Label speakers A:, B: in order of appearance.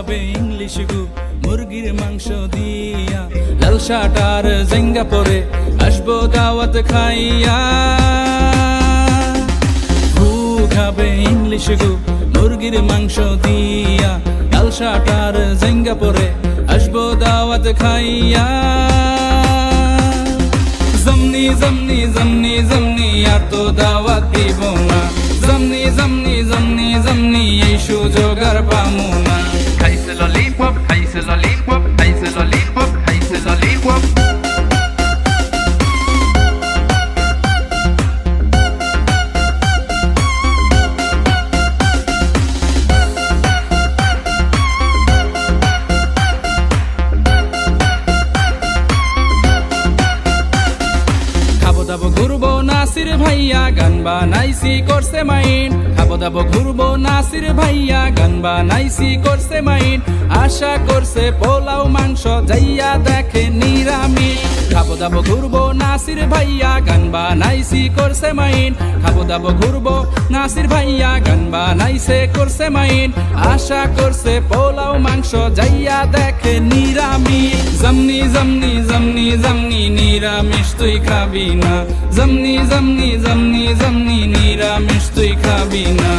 A: খাবে ইংলিশ গু মুরগির মাংস দিয়া, লাল শার্ট আর জেঙ্গা পরে আসবো দাওয়াত খাইয়া। ঘু খাবে ইংলিশ গু মুরগির মাংস দিয়া, লাল শার্ট আর জেঙ্গা পরে আসবো দাওয়াত খাইয়া। জমনি জমনি জমনি জমনি আর তো দাওয়াত দিব না, জমনি জমনি জমনি জমনি এই সুযোগ আর পামু না।
B: খাইছে ললিপপ, খাইছে ললিপপ, খাইছে ললিপপ, খাইছে ললিপপ।
A: খাবো দাবো ঘুরবো নাসির ভাইয়া গান বানাইছি করছে মাইন, খাবো দাবো ঘুরবো নাসির ভাইয়া গান বানাইছি করছে মাইন। আশা করছে পোলাও মাংস যাইয়া দেখে নিরামিষ। খাবো দাবো ঘুরবো নাসির ভাইয়া গান বানাইছি করছে মাইন, খাবো দাবো ঘুরবো নাসির ভাইয়া গান বানাইছে করছে মাইন। আশা করছে পোলাও মাংস যাইয়া দেখে নিরামিষ। জমনি জমনি জমনি জমনি নিরামিষ তুই খাবি না, জমনি জমনি জমনি জমনি নিরামিষ তুই খাবি না।